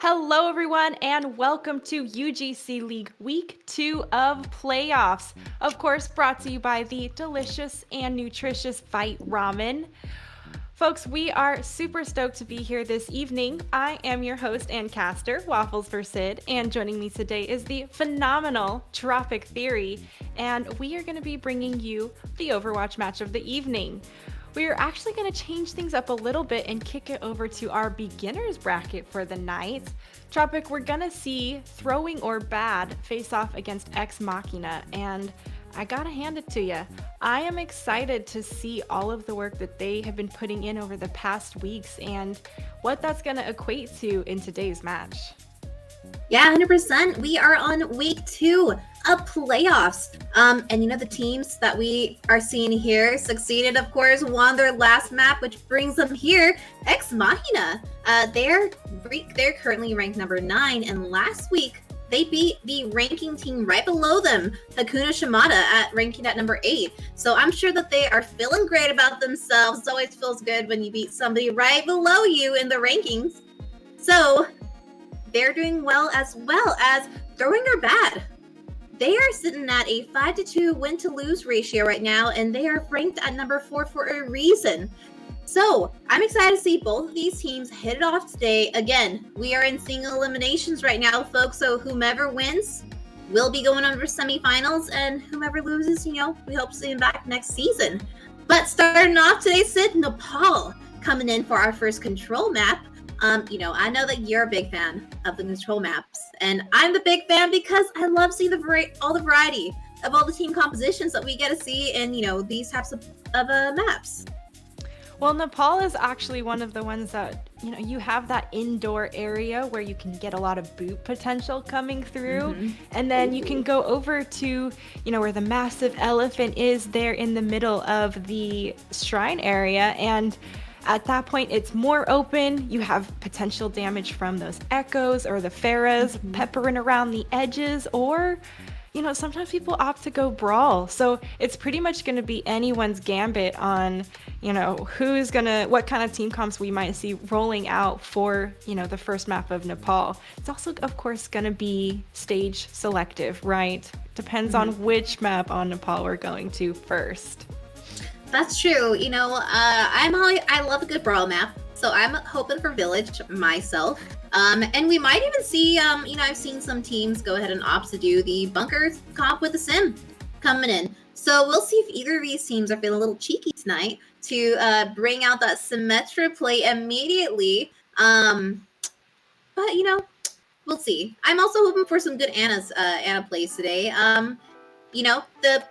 Hello, everyone, and welcome to UGC League Week 2 of Playoffs. Of course, brought to you by the delicious and nutritious Fight Ramen. Folks, we are super stoked to be here this evening. I am your host and caster, Waffles for Sid, and joining me today is the phenomenal Tropic Theory, and we are going to be bringing you the Overwatch match of the evening. We are actually going to change things up a little bit and kick it over to our beginners bracket for the night. Tropic, we're going to see Throwing or Bad face off against Ex Machina, and I gotta hand it to you. I am excited to see all of the work that they have been putting in over the past weeks and what that's gonna equate to in today's match. Yeah, 100%. We are on week 2 of playoffs. And the teams that we are seeing here succeeded, of course, won their last map, which brings them here. Ex Machina. They're currently ranked number 9, and last week they beat the ranking team right below them, Hakuna Shimada, ranking at number 8. So I'm sure that they are feeling great about themselves. It always feels good when you beat somebody right below you in the rankings. So they're doing well as Throwing or Bad. They are sitting at a 5-2 win-to-lose ratio right now, and they are ranked at number 4 for a reason. So I'm excited to see both of these teams hit it off today. Again, we are in single eliminations right now, folks. So whomever wins will be going on for semifinals, and whomever loses, we hope to see them back next season. But starting off today, Sid, Nepal coming in for our first control map. I know that you're a big fan of the control maps, and I'm the big fan because I love seeing all the variety of all the team compositions that we get to see in these types of maps. Well, Nepal is actually one of the ones that, you have that indoor area where you can get a lot of boot potential coming through. And then you can go over to, where the massive elephant is there in the middle of the shrine area. And at that point, it's more open. You have potential damage from those echoes or the Pharahs peppering around the edges, or sometimes people opt to go brawl. So it's pretty much going to be anyone's gambit on, what kind of team comps we might see rolling out for, the first map of Nepal. It's also, of course, going to be stage selective, right? Depends on which map on Nepal we're going to first. That's true. I love a good brawl map, so I'm hoping for Village myself. And we might even see, I've seen some teams go ahead and opt to do the bunker comp with the sim coming in. So we'll see if either of these teams are feeling a little cheeky tonight to bring out that Symmetra play immediately. But, we'll see. I'm also hoping for some good Ana plays today. The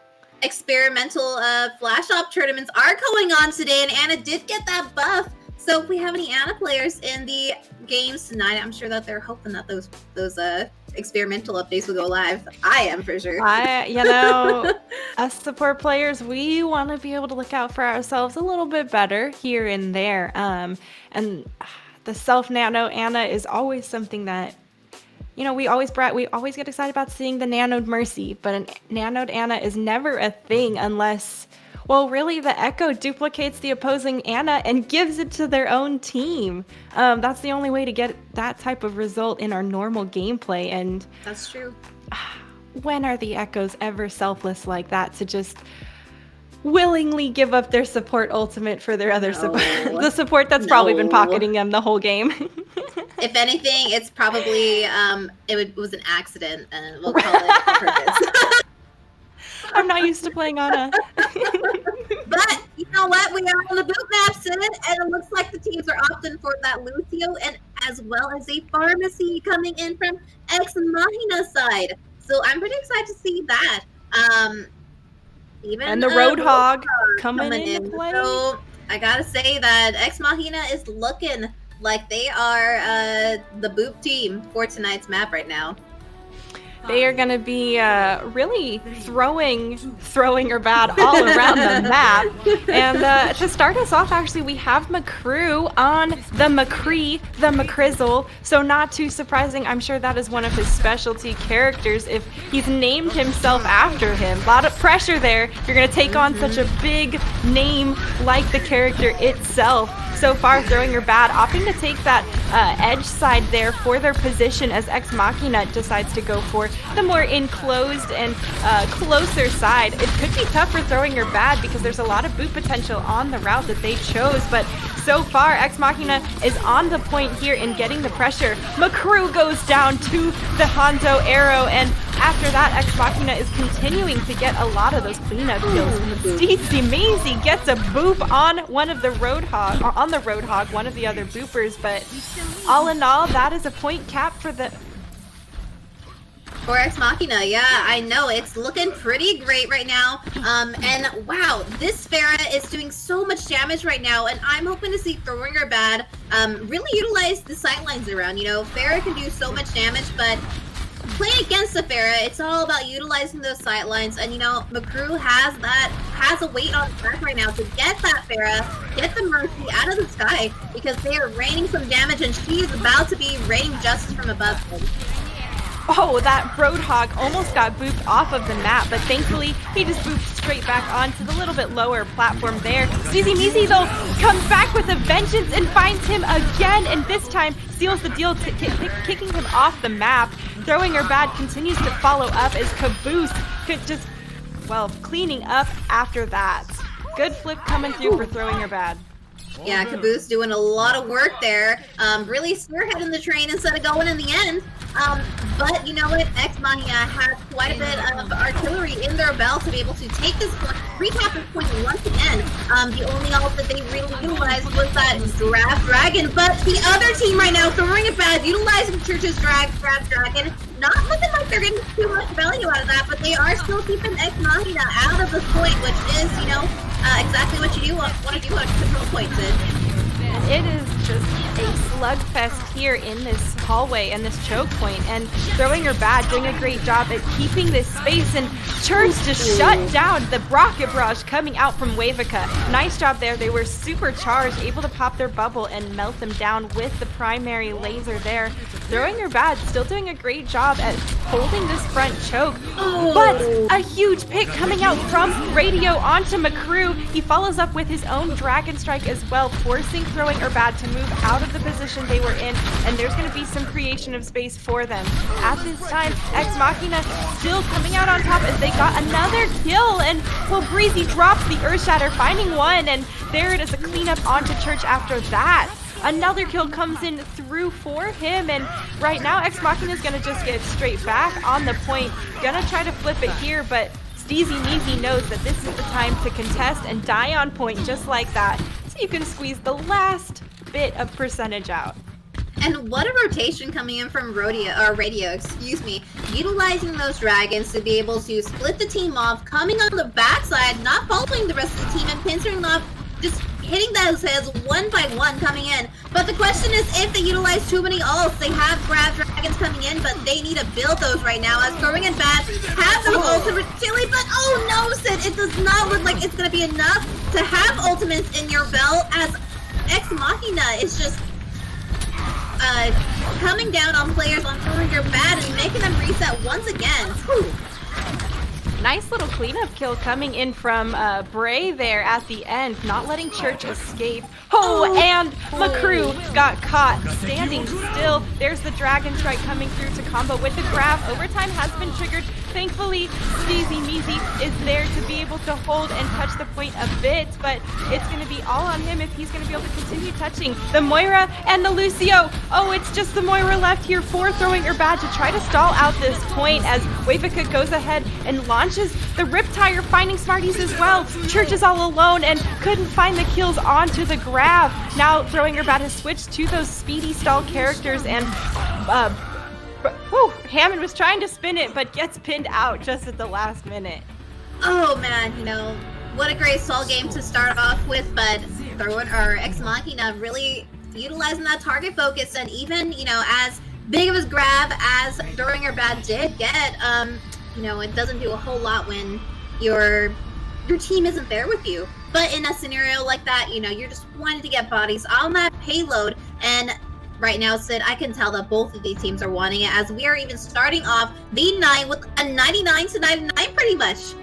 experimental flash op tournaments are going on today, and Ana did get that buff. So if we have any Ana players in the games tonight, I'm sure that they're hoping that those experimental updates will go live. I am for sure. Us support players, we want to be able to look out for ourselves a little bit better here and there. And the self nano Ana is always something that we always get excited about seeing the nanoed Mercy, but a nanoed Ana is never a thing unless, really the Echo duplicates the opposing Ana and gives it to their own team. That's the only way to get that type of result in our normal gameplay, and that's true. When are the Echoes ever selfless like that to just willingly give up their support ultimate for their other support? The support that's probably been pocketing them the whole game. If anything, it's probably it was an accident, and we'll call it on purpose. I'm not used to playing Ana. But you know what? We are on the boot map, Sid, and it looks like the teams are opting for that Lucio, and as well as a pharmacy coming in from Ex Machina side. So I'm pretty excited to see that. And the Roadhog coming into play. So I gotta say that Ex Machina is looking like they are the boop team for tonight's map right now. They are going to be really throwing her bad all around the map. And to start us off, actually, we have McCrew on the McCree, the McCrizzle. So not too surprising. I'm sure that is one of his specialty characters if he's named himself after him. A lot of pressure there. You're going to take on such a big name like the character itself. So far, throwing her bad, opting to take that edge side there for their position as Ex Machina decides to go for the more enclosed and closer side. It could be tough for throwing her bad because there's a lot of boot potential on the route that they chose, but so far, Ex Machina is on the point here in getting the pressure. McCrew goes down to the Hondo arrow, and after that, Ex Machina is continuing to get a lot of those cleanup kills. Steezy Mazy gets a boop on one of the Roadhog, one of the other boopers, but all in all, that is a point cap for Ex Machina, yeah, I know. It's looking pretty great right now. And wow, this Pharah is doing so much damage right now, and I'm hoping to see throwing her bad really utilize the sightlines around. You know, Pharah can do so much damage, but playing against the Pharah, it's all about utilizing those sightlines. And you know, McCrew has a weight on his back right now to get that Pharah, get the Mercy out of the sky, because they are raining some damage, and she is about to be raining justice from above him. Oh, that Roadhog almost got booped off of the map, but thankfully he just booped straight back onto the little bit lower platform there. Steezy Meezy, though, comes back with a vengeance and finds him again, and this time seals the deal, kicking him off the map. Throwing her bad continues to follow up as Caboose could just, well, cleaning up after that. Good flip coming through for throwing her bad. Yeah, Caboose doing a lot of work there. Really spearheading the train instead of going in the end. But you know what? Ex Machina has quite a bit of artillery in their belt to be able to take this point, recap this point once again. The only ult that they really utilized was that Draft Dragon, but the other team right now throwing it bad, utilizing Church's Draft Dragon. Not looking like they're getting too much value out of that, but they are still keeping Ex Machina out of this point, which is, you know, exactly what you do want to do on control points. It is just a slugfest here in this hallway and this choke point, and throwing her bad, doing a great job at keeping this space, and Church just shut down the rocket barrage coming out from Wavica. Nice job there. They were supercharged, able to pop their bubble and melt them down with the primary laser there. Throwing her bad, still doing a great job at holding this front choke, but a huge pick coming out from Radio onto McCrew. He follows up with his own Dragon Strike as well, forcing throwing her bad to move out of the position they were in, and there's going to be some creation of space for them. At this time, Ex Machina still coming out on top as they got another kill, and well, Breezy drops the Earthshatter, finding one, and there it is, a cleanup onto Church after that. Another kill comes in through for him, and right now Ex Machina is going to just get straight back on the point. Gonna try to flip it here, but Steezy Meezy knows that this is the time to contest and die on point just like that, so you can squeeze the last bit of percentage out. And what a rotation coming in from Radio, excuse me, utilizing those dragons to be able to split the team off, coming on the backside, not following the rest of the team and pincering them up, just hitting those heads one by one coming in. But the question is, if they utilize too many ults, they have grab dragons coming in, but they need to build those right now, as throwing it bad, have those ultimates chili, but oh no, Sid, it does not look like it's going to be enough to have ultimates in your belt, as Ex Machina is just coming down on players on throwing your bad and making them reset once again. Whew. Nice little cleanup kill coming in from Bray there at the end, not letting Church escape. Oh, and McCrew got caught standing still. There's the Dragon Strike coming through to combo with the grab. Overtime has been triggered. Thankfully, Steezy Meezy is there to be able to hold and touch the point a bit, but it's going to be all on him if he's going to be able to continue touching the Moira and the Lucio. Oh, it's just the Moira left here for throwing her bad to try to stall out this point, as Wavica goes ahead and launches the Riptire, finding Smarties as well. Church is all alone and couldn't find the kills onto the grab. Now throwing her bad has switched to those speedy stall characters, and Hammond was trying to spin it, but gets pinned out just at the last minute. Oh man, you know, what a great stall game to start off with, but throwing our Ex Machina really utilizing that target focus, and even, you know, as big of a grab as Throwing Her Bad did get. It doesn't do a whole lot when your team isn't there with you. But in a scenario like that, you're just wanting to get bodies on that payload. And right now, Sid, I can tell that both of these teams are wanting it, as we are even starting off the night with a 99 to 99 pretty much.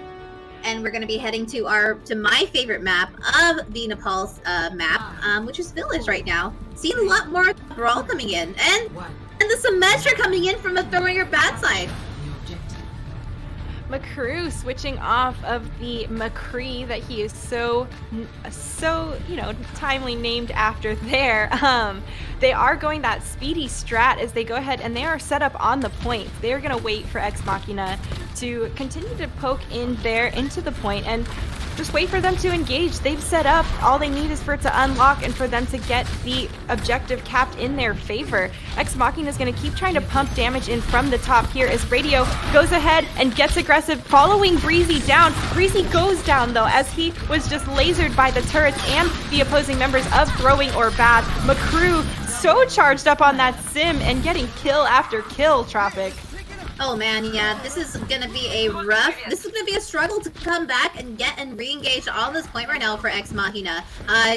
And we're going to be heading to my favorite map of the Nepal's map, which is Village right now. Seeing a lot more Brawl coming in. And the Symmetra coming in from a Throwing Her Bad side. McCrew switching off of the McCree that he is so timely named after there. They are going that speedy strat as they go ahead and they are set up on the point. They are going to wait for Ex Machina to continue to poke in there into the point and just wait for them to engage. They've set up. All they need is for it to unlock and for them to get the objective capped in their favor. Ex Machina is going to keep trying to pump damage in from the top here as Radio goes ahead and gets aggressive, following Breezy down. Breezy goes down, though, as he was just lasered by the turrets and the opposing members of Throwing Or Bad. McCrew so charged up on that sim and getting kill after kill, Tropic. Oh man, yeah, this is gonna be a struggle to come back and get and re-engage on this point right now for Ex Machina.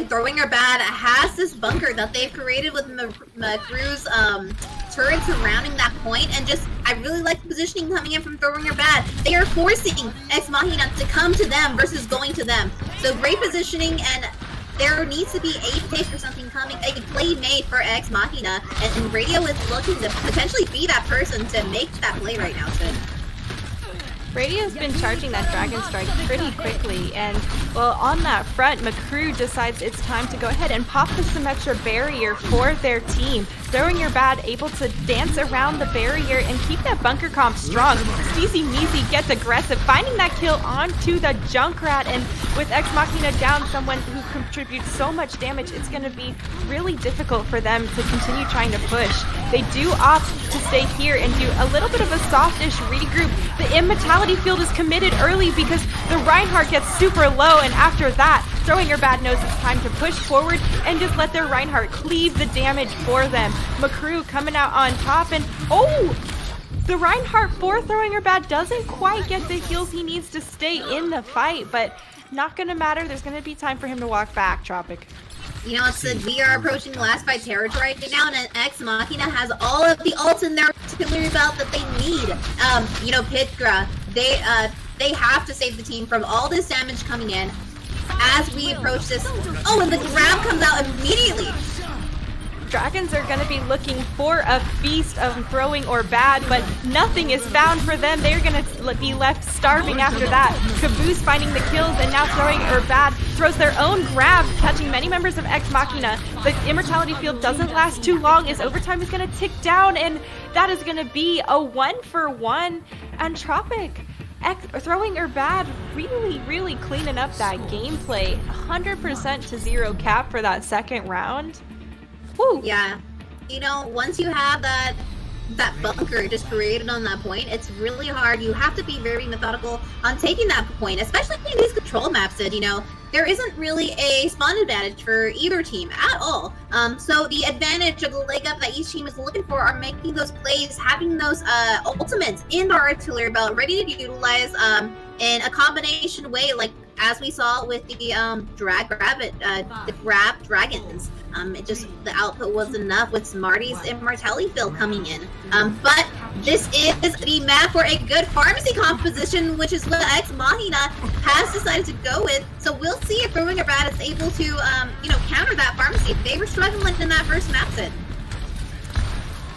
Throwing Her Bad has this bunker that they've created with McCrew's turret surrounding that point, and I really like the positioning coming in from Throwing Her Bad. They are forcing Ex Machina to come to them versus going to them. So great positioning, and there needs to be a pick or something coming, a play made for Ex Machina, and Radio is looking to potentially be that person to make that play right now, Sid. Radio's been charging that Dragon Strike pretty quickly, and well, on that front, McCrew decides it's time to go ahead and pop the Symmetra barrier for their team. Throwing Your Bad able to dance around the barrier and keep that bunker comp strong. Sneezy Meezy gets aggressive, finding that kill onto the Junkrat, and with Ex Machina down, someone who contributes so much damage, it's going to be really difficult for them to continue trying to push. They do opt to stay here and do a little bit of a softish regroup. The Immortality field is committed early because the Reinhardt gets super low, and after that, Throwing Her Bad knows it's time to push forward and just let their Reinhardt cleave the damage for them. McCrew coming out on top, and the Reinhardt for Throwing Her Bad doesn't quite get the heals he needs to stay in the fight, but not gonna matter. There's gonna be time for him to walk back, Tropic. Sid, we are approaching the last fight territory right now, and Ex Machina has all of the ults in their artillery belt that they need. Pitkra, they have to save the team from all this damage coming in as we approach this. Oh, and the grab comes out immediately. Dragons are going to be looking for a feast of Throwing Or Bad, but nothing is found for them. They're going to be left starving after that. Caboose finding the kills, and now Throwing Or Bad throws their own grab, catching many members of Ex Machina. The Immortality field doesn't last too long as overtime is going to tick down, and that is going to be a 1-for-1. And Tropic, Throwing Or Bad really, really cleaning up that gameplay. 100% to 0 cap for that second round. Woo. Yeah. Once you have that bunker just created on that point, it's really hard. You have to be very methodical on taking that point, especially in these control maps that, there isn't really a spawn advantage for either team at all. So the advantage of the leg up that each team is looking for are making those plays, having those ultimates in their artillery belt ready to utilize in a combination way, like as we saw with the grab dragons. The output was enough with Smarty's Immortality field coming in. But this is the map for a good pharmacy composition, which is what Ex Machina has decided to go with. So we'll see if Throwing Her Bad is able to, counter that pharmacy. They were struggling in that first map set.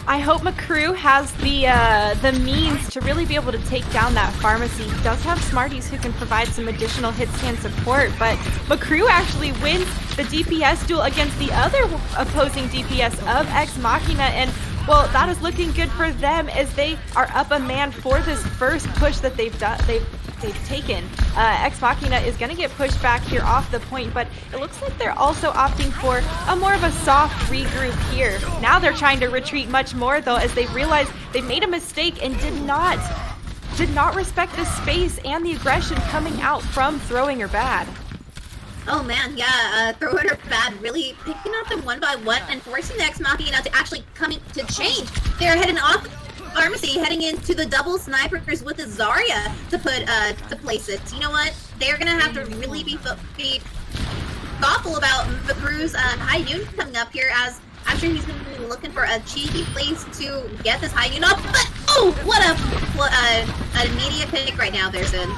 I hope McCrew has the means to really be able to take down that pharmacy. He does have Smarties who can provide some additional hit scan support, but McCrew actually wins the DPS duel against the other opposing DPS of Ex Machina, and well, that is looking good for them as they are up a man for this first push that they've taken. Ex Machina is going to get pushed back here off the point, but it looks like they're also opting for a more of a soft regroup here. Now they're trying to retreat much more, though, as they realize they made a mistake and did not respect the space and the aggression coming out from Throwing Her Bad. Oh man, yeah, throwing her bad, really picking up them one by one and forcing the Ex Machina to actually coming to change. They're heading off Pharmacy, heading into the double snipers with the Zarya to place it. You know what? They're gonna have to really be thoughtful about Vakru's high noon coming up here, as I'm sure he's gonna be looking for a cheeky place to get this high noon up. But oh, what an immediate pick right now, there's in.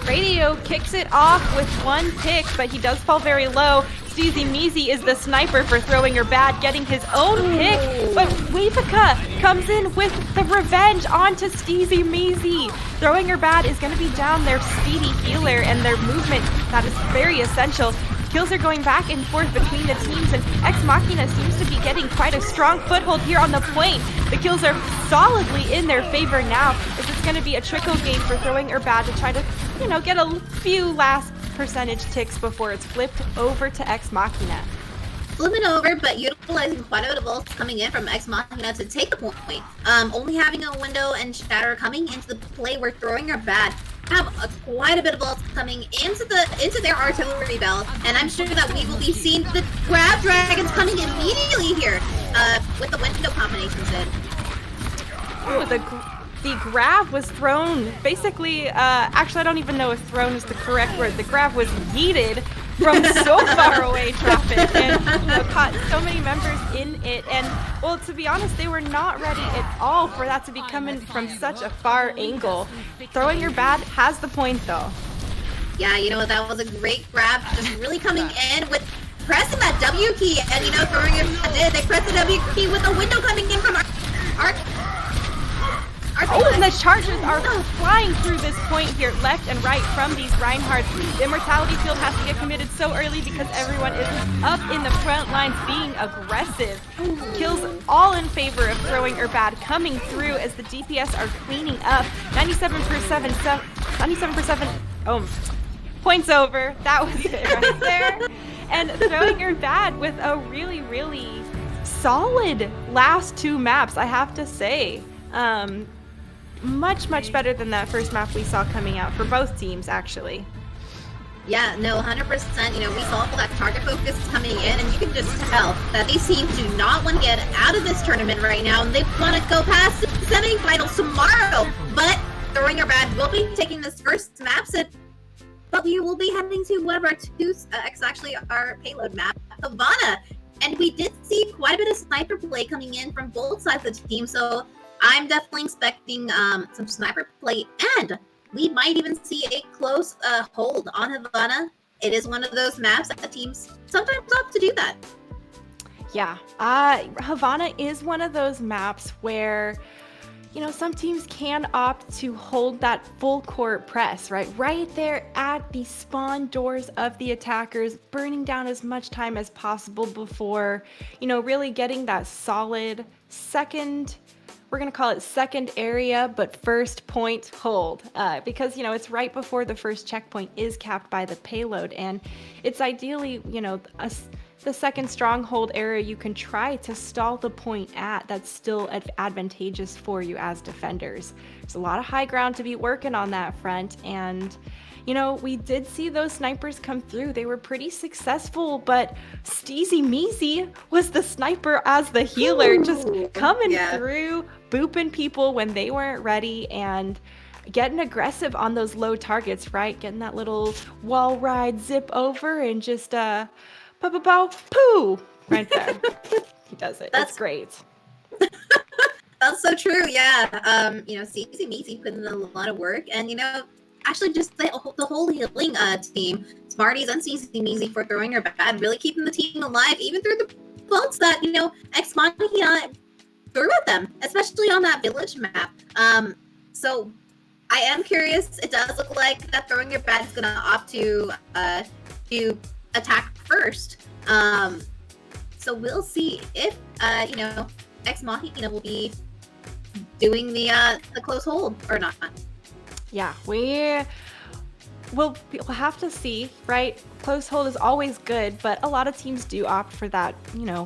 Radio kicks it off with one pick, but he does fall very low. Steezy Meezy is the sniper for throwing her bad, getting his own pick, but Wavika comes in with the revenge onto Steezy Meezy. Throwing her bad is going to be down their speedy healer and their movement. That is very essential. Kills are going back and forth between the teams, and Ex Machina seems to be getting quite a strong foothold here on the point. The kills are solidly in their favor now, as it's going to be a trickle game for throwing her bad to try to, get a few last percentage ticks before it's flipped over to Ex Machina. Flipping over, but utilizing quite a bit of ults coming in from Ex Machina to take the point. Only having a window and shatter coming into the play where throwing her bad have quite a bit of ults coming into their artillery belt, and I'm sure that we will be seeing the grab dragons coming immediately here with the window combinations in. Oh, the grab was thrown. Basically, actually, I don't even know if thrown is the correct word. The grab was yeeted from so far away traffic and caught so many members in it. And, well, to be honest, they were not ready at all for that to be coming from such a far angle. Throwing your bad has the point, though. Yeah, that was a great grab. Just really coming in with pressing that W key and, throwing it. They pressed the W key with a window coming in from our Oh, and the charges are flying through this point here, left and right from these Reinhardts. The Immortality Field has to get committed so early because everyone is up in the front lines being aggressive. Kills all in favor of throwing her bad, coming through as the DPS are cleaning up. 97%. Oh, points over. That was it right there. And throwing her bad with a really, really solid last two maps, I have to say. Much better than that first map we saw coming out for both teams, actually. Yeah, no, 100%. We saw that target focus coming in, and you can just tell that these teams do not want to get out of this tournament right now, and they want to go past the semifinals tomorrow. But throwing our bad, we'll be taking this first map set, but we will be heading to one of our actually our payload map, Havana. And we did see quite a bit of sniper play coming in from both sides of the team, so I'm definitely expecting some sniper play, and we might even see a close hold on Havana. It is one of those maps that teams sometimes opt to do that. Yeah, Havana is one of those maps where, some teams can opt to hold that full court press, right there at the spawn doors of the attackers, burning down as much time as possible before, really getting that solid second. We're going to call it second area, but first point hold, because, it's right before the first checkpoint is capped by the payload. And it's ideally, the second stronghold area you can try to stall the point at that's still advantageous for you as defenders. There's a lot of high ground to be working on that front. And, we did see those snipers come through. They were pretty successful, but Steezy Meezy was the sniper as the healer, just coming through, booping people when they weren't ready, and getting aggressive on those low targets, right? Getting that little wall ride zip over and just poo right there. He does it. That's great. That's so true. Yeah. Steezy Meezy put in a lot of work, and actually just the whole healing team, Smarties and Steezy Meezy, for throwing her bad, really keeping the team alive, even through the bolts that, Ex Machina threw at them, especially on that village map. So I am curious. It does look like that throwing your bad is going to opt to attack first. So we'll see if, Ex Machina will be doing the close hold or not. Yeah, we'll have to see, right? Close hold is always good, but a lot of teams do opt for that,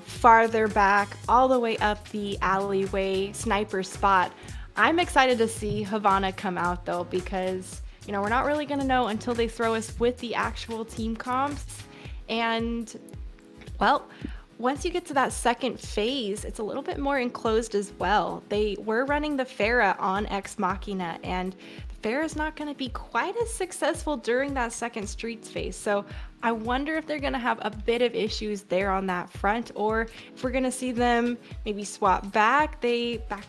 farther back, all the way up the alleyway sniper spot. I'm excited to see Havana come out, though, because, we're not really going to know until they throw us with the actual team comps And, well, once you get to that second phase, it's a little bit more enclosed as well. They were running the Pharah on Ex Machina, and the Pharah is not going to be quite as successful during that second Streets phase. So I wonder if they're going to have a bit of issues there on that front, or if we're going to see them maybe swap back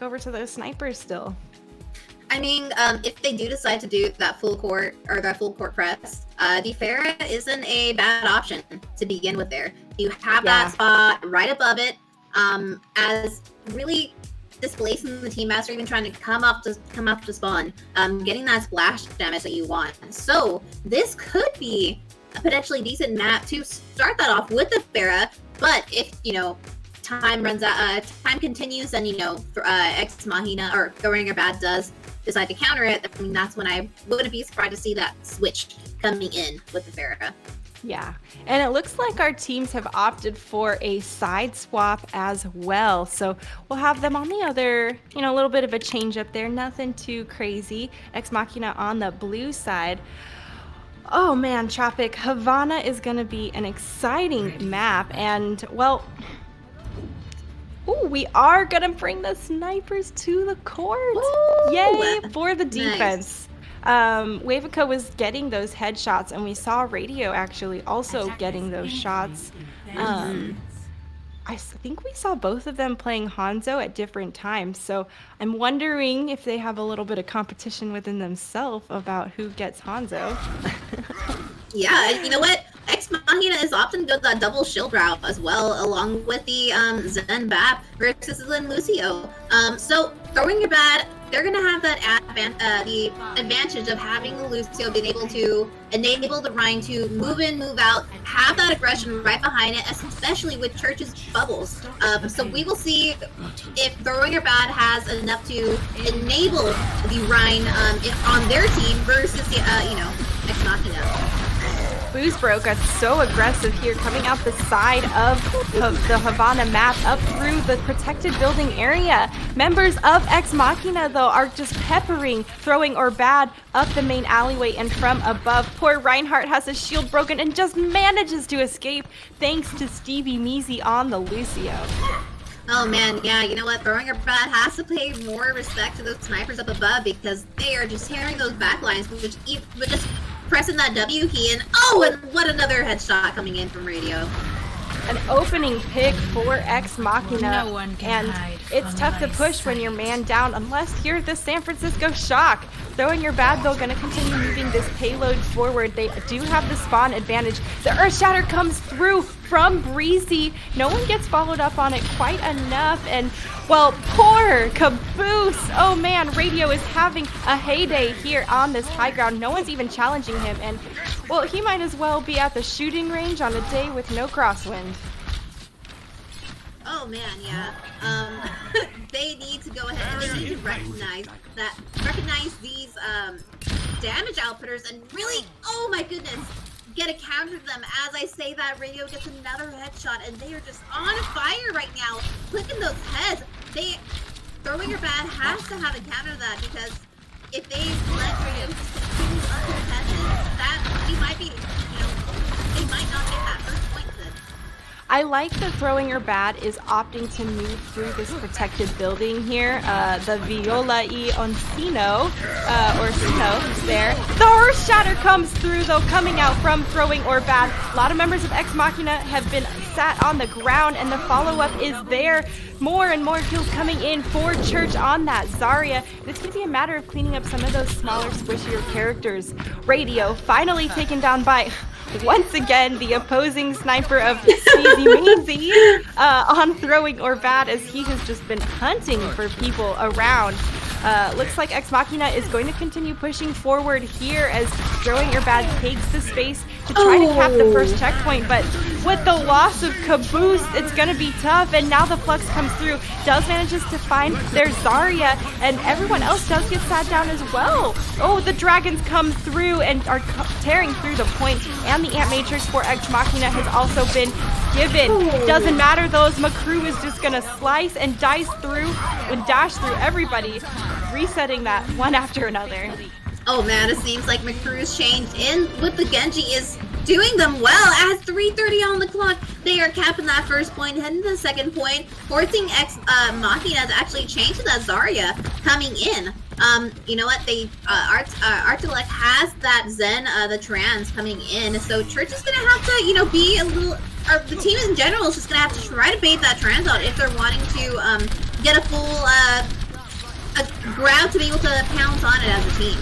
over to those snipers still. I mean, if they do decide to do that full court press, the Pharah isn't a bad option to begin with there. You have that spot right above it, as really displacing the team master, even trying to come up to spawn, getting that splash damage that you want. So this could be a potentially decent map to start that off with the Pharah, but if, time runs out, time continues, and, Ex Machina or Throwing Your Bad does decide to counter it, I mean, that's when I wouldn't be surprised to see that switch coming in with the Pharah. Yeah, and it looks like our teams have opted for a side swap as well. So we'll have them on the other, a little bit of a change up there. Nothing too crazy. Ex Machina on the blue side. Oh man, Tropic, Havana is going to be an exciting map. And, well, we are going to bring the snipers to the court. Ooh, yay for the defense. Nice. Wavica was getting those headshots, and we saw Radio actually also getting those shots. I think we saw both of them playing Hanzo at different times, so I'm wondering if they have a little bit of competition within themselves about who gets Hanzo. Yeah, you know what? Ex Machina is often good that double shield route as well, along with the Zen Bap versus Zen Lucio. So Throwing Your Bad, they're gonna have that the advantage of having Lucio being able to enable the Rhine to move in, move out, have that aggression right behind it, especially with Church's bubbles. So we will see if Throwing Your Bad has enough to enable the Rhine on their team versus the Ex Machina. Boozbro got so aggressive here, coming out the side of the Havana map up through the protected building area. Members of Ex Machina, though, are just peppering Throwing Or Bad up the main alleyway and from above. Poor Reinhardt has his shield broken and just manages to escape thanks to Stevie Measy on the Lucio. Oh man, yeah, you know what? Throwing Your Bad has to pay more respect to those snipers up above, because they are just tearing those backlines, which just pressing that W key, and what another headshot coming in from Radio. An opening pick for Ex Machina, and it's tough to push when you're man down unless you're the San Francisco Shock. Throwing Your Bad, though, going to continue moving this payload forward. They do have the spawn advantage. The Earth Shatter comes through from Breezy. No one gets followed up on it quite enough, and, well, poor Caboose. Oh man, Radio is having a heyday here on this high ground. No one's even challenging him, and, well, he might as well be at the shooting range on a day with no crosswind. Oh man, yeah. They need to go ahead and they need to recognize these damage outputters and really, oh my goodness, get a counter to them. As I say that, Radio gets another headshot, and they are just on fire right now, clicking those heads. Throwing Your Bad has to have a counter to that, because if they let Radio continue uncontested, that he might be, they might not get that first point to. I like that Throwing Your Bad is opting to move through this protected building here. The Viola y Oncino, there. The Earth Shatter comes through, though, coming out from Throwing Or Bad. A lot of members of Ex Machina have been sat on the ground, and the follow-up is there. More and more kills coming in for Church on that Zarya. It's going to be a matter of cleaning up some of those smaller, squishier characters. Radio finally taken down by, once again, the opposing sniper of Sneezy Measy on Throwing Or Bad, as he has just been hunting for people around. Looks like Ex Machina is going to continue pushing forward here as Throwing Your Bad takes the space to try to cap the first checkpoint, but with the loss of Caboose, it's going to be tough, and now the Flux comes through, does manages to find their Zarya, and everyone else does get sat down as well. Oh, the Dragons come through and are tearing through the point, and the Ant Matrix for Ex Machina has also been given. Doesn't matter though, as McCrew is just going to slice and dash through everybody, resetting that one after another. Oh man, it seems like McCrew's changed in with the Genji is doing them well. At 3:30 on the clock, they are capping that first point, heading to the second point, forcing Ex Machina to actually change to that Zarya coming in. You know what? They Artilect has that Zen, the trans coming in, so Church is gonna have to, you know, be a little. The team in general is just gonna have to try to bait that trans out if they're wanting to get a full a grab to be able to pounce on it as a team.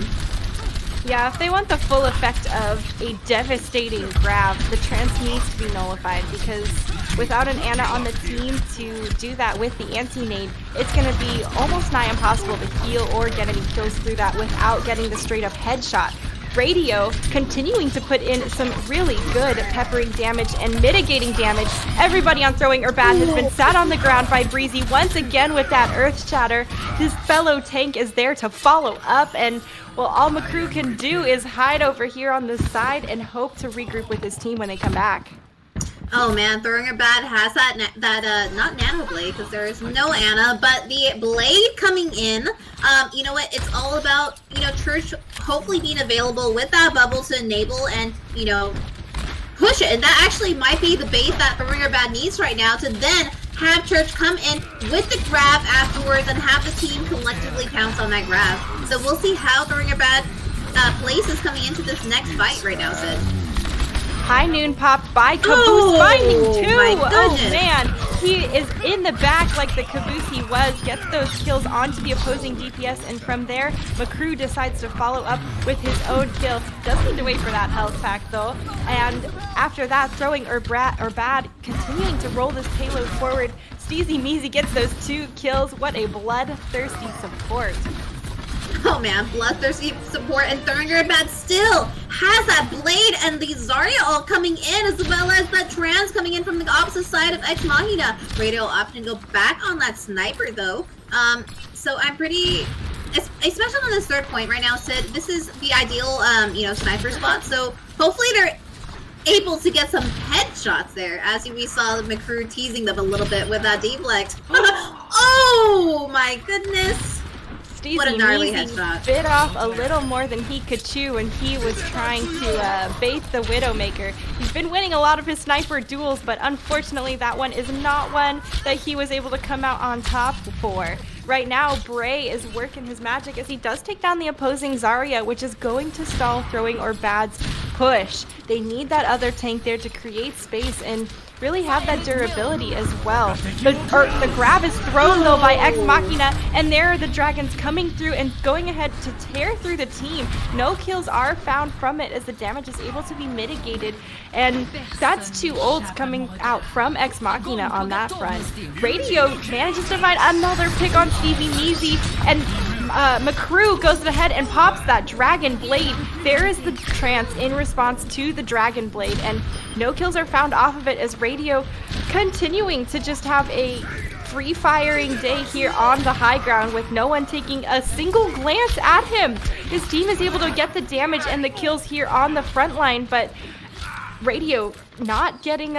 Yeah, if they want the full effect of a devastating grab, the trance needs to be nullified, because without an Ana on the team to do that with the anti-nade, it's going to be almost nigh impossible to heal or get any kills through that without getting the straight up headshot. Radio continuing to put in some really good peppering damage and mitigating damage. Everybody on Throwing or Bad has been sat on the ground by Breezy once again with that Earth Shatter. His fellow tank is there to follow up, and well, all McCrew can do is hide over here on this side and hope to regroup with his team when they come back. Oh man, Throwing or Bad has that not Nano Blade, because there is no Ana, but the Blade coming in. You know what? It's all about, you know, Church hopefully being available with that bubble to enable and, you know, push it. And that actually might be the bait that Throwing or Bad needs right now, to then have Church come in with the grab afterwards and have the team collectively pounce on that grab. So we'll see how Throwing or Bad places coming into this next fight right now, Sid. High noon popped by Caboose, finding two. Oh man, he is in the back like the Caboose he was, gets those kills onto the opposing DPS, and from there, McCrew decides to follow up with his own kill. Does need to wait for that health pack though, and after that, Throwing or Bad continuing to roll this payload forward. Steezy Meezy gets those 2 kills. What a bloodthirsty support. Oh man, bloodthirsty support, and Throwing or Bad still has that Blade and the Zarya all coming in, as well as that trans coming in from the opposite side of Ex Machina. Radio opting to go back on that sniper though. So I'm pretty, especially on this third point right now, Sid, this is the ideal, you know, sniper spot. So hopefully they're able to get some headshots there, as we saw McCrew teasing them a little bit with that deflect. Oh my goodness. What a gnarly headshot. Bit off a little more than he could chew when he was trying to bait the Widowmaker. He's been winning a lot of his sniper duels, but unfortunately that one is not one that he was able to come out on top for. Right now, Bray is working his magic as he does take down the opposing Zarya, which is going to stall Throwing or Bad's push. They need that other tank there to create space and really have that durability as well. The grab is thrown though by Ex Machina, and there are the dragons coming through and going ahead to tear through the team. No kills are found from it as the damage is able to be mitigated, and that's 2 ults coming out from Ex Machina on that front. Radio manages to find another pick on Stevie Meezy, and McCrew goes ahead and pops that Dragon Blade. There is the trance in response to the Dragon Blade, and no kills are found off of it, as Radio continuing to just have a free-firing day here on the high ground with no one taking a single glance at him. His team is able to get the damage and the kills here on the front line, but Radio not getting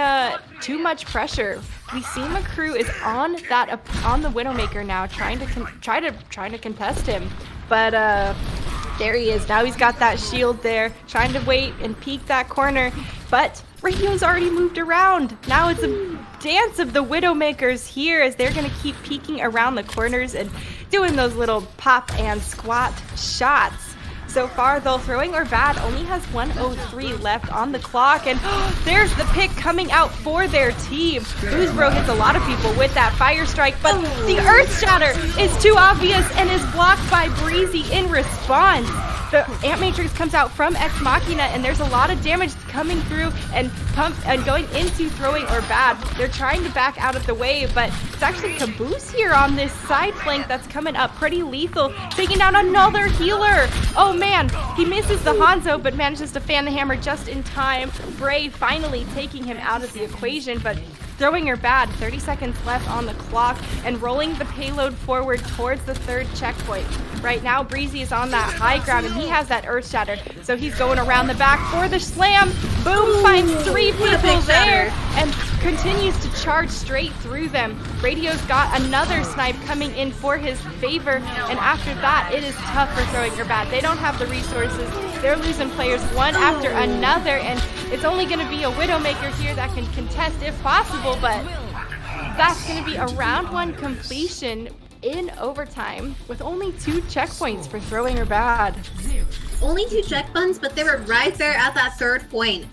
too much pressure. We see McCrew is on the Widowmaker now, trying to contest him, but there he is. Now he's got that shield there, trying to wait and peek that corner, but Radio's already moved around. Now it's a dance of the Widowmakers here, as they're gonna keep peeking around the corners and doing those little pop and squat shots. So far, though, Throwing or Bad only has 1:03 left on the clock, and there's the pick coming out for their team. Boozbro hits a lot of people with that Fire Strike, but the Earth Shatter is too obvious and is blocked by Breezy in response. The Ant Matrix comes out from Ex Machina, and there's a lot of damage coming through and going into Throwing or Bad. They're trying to back out of the way, but it's actually Caboose here on this side flank that's coming up pretty lethal, taking down another healer. Oh man, he misses the Hanzo, but manages to fan the hammer just in time. Bray finally taking him out of the equation, but Throwing or Bad, 30 seconds left on the clock, and rolling the payload forward towards the 3rd checkpoint. Right now, Breezy is on that high ground, and he has that Earth Shatter, so he's going around the back for the slam. Boom, finds 3 people there, and continues to charge straight through them. Radio's got another snipe coming in for his favor, and after that, it is tough for Throwing Her Bad. They don't have the resources. They're losing players one after another, and it's only going to be a Widowmaker here that can contest if possible, but that's going to be a round 1 completion in overtime with only 2 checkpoints for Throwing Her Bad. Only 2 checkpoints, but they were right there at that 3rd point.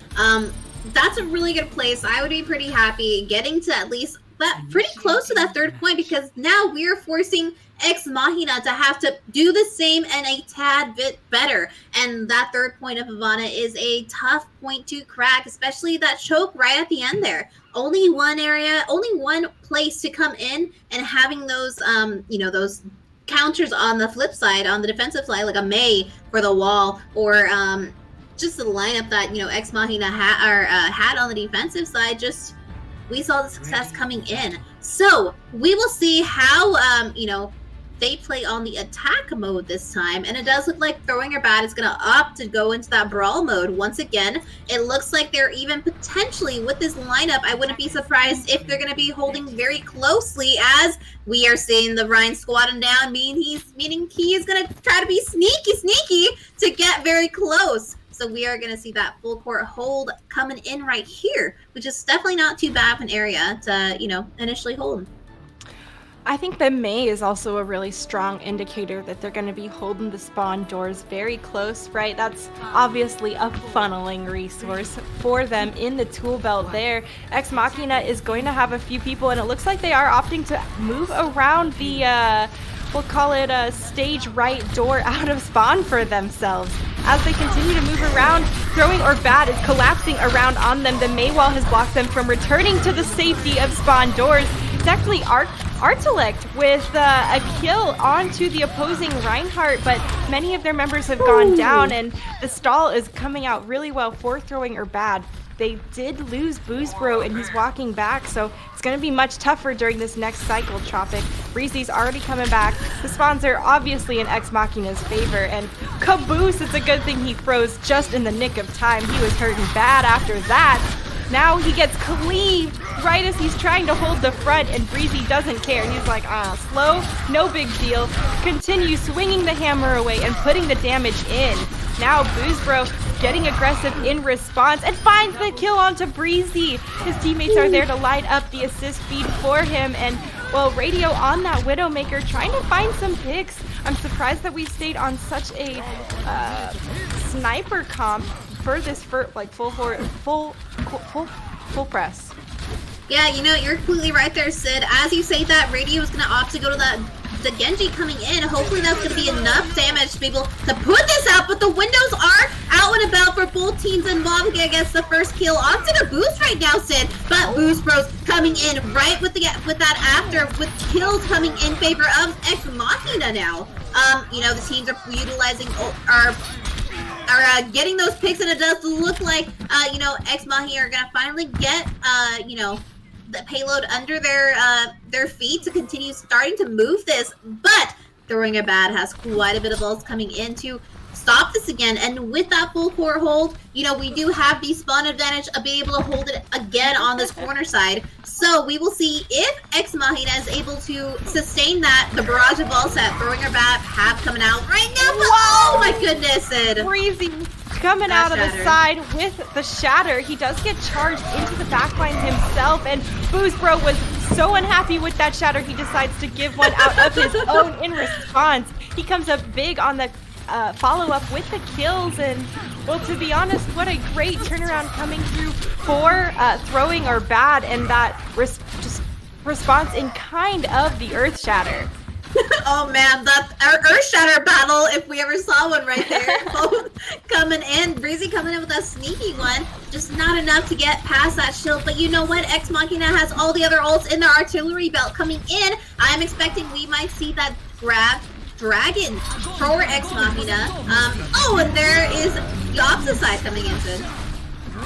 That's a really good place. I would be pretty happy getting to at least that pretty close to that 3rd point, because now we're forcing Ex Machina to have to do the same and a tad bit better. And that 3rd point of Ivana is a tough point to crack, especially that choke right at the end there. Only one area, only one place to come in, and having those, those counters on the flip side, on the defensive side, like a May for the wall, or just the lineup that, Ex Machina had on the defensive side. Just, we saw the success coming in. So we will see how, they play on the attack mode this time, and it does look like Throwing Her Bad is going to opt to go into that brawl mode once again. It looks like they're even potentially, with this lineup, I wouldn't be surprised if they're going to be holding very closely, as we are seeing the Ryan squatting down, meaning he is going to try to be sneaky to get very close. So we are going to see that full court hold coming in right here, which is definitely not too bad of an area to, initially hold. I think that May is also a really strong indicator that they're going to be holding the spawn doors very close, right? That's obviously a funneling resource for them in the tool belt there. Ex Machina is going to have a few people, and it looks like they are opting to move around the, we'll call it a stage right door out of spawn for themselves. As they continue to move around, Throwing Her Bad is collapsing around on them. The May wall has blocked them from returning to the safety of spawn doors. It's actually Artilect with a kill onto the opposing Reinhardt, but many of their members have gone down, and the stall is coming out really well for Throwing Her Bad. They did lose Boozbro, and he's walking back, so it's going to be much tougher during this next cycle, Tropic. Breezy's already coming back. The spawns are obviously in Ex Machina's favor, and caboose, it's a good thing he froze just in the nick of time. He was hurting bad after that. Now he gets cleaved right as he's trying to hold the front, and Breezy doesn't care. He's like, slow, no big deal. Continues swinging the hammer away and putting the damage in. Now Boozbro getting aggressive in response and finds the kill onto Breezy. His teammates are there to light up the assist feed for him, and well, Radio on that Widowmaker trying to find some picks. I'm surprised that we stayed on such a sniper comp for this full press. Yeah, you're completely right there, Sid. As you say that, Radio is going to opt to go to the Genji coming in. Hopefully that's going to be enough damage to be able to put this out, but the windows are out and about for both teams involved. Gets the first kill onto the Boost right now, Sid, but Boost Bros coming in right with that after, with kills coming in favor of Ex Machina now. The teams are utilizing, are getting those picks, and it does look like, Ex Machina are going to finally get, the payload under their feet to continue starting to move this, but Throwing Her Bad has quite a bit of balls coming in to stop this again, and with that full core hold, we do have the spawn advantage of being able to hold it again on this corner side. So we will see if Ex Machina is able to sustain that. The barrage of balls that Throwing Her Bad have coming out right now. Oh my goodness, Sid. Breezy coming out of the side with the shatter. He does get charged into the backline himself, and Boozbro was so unhappy with that shatter, he decides to give one out of his own in response. He comes up big on the follow-up with the kills, and well, to be honest, what a great turnaround coming through for Throwing Her Bad, and that response in kind of the Earth Shatter. Oh man, that our Earth Shatter battle, if we ever saw one right there. Both coming in, Breezy coming in with a sneaky one, just not enough to get past that shield. But you know what, Ex Machina has all the other ults in their artillery belt coming in. I'm expecting we might see that grab Dragon for Ex Machina. And there is the opposite side coming into.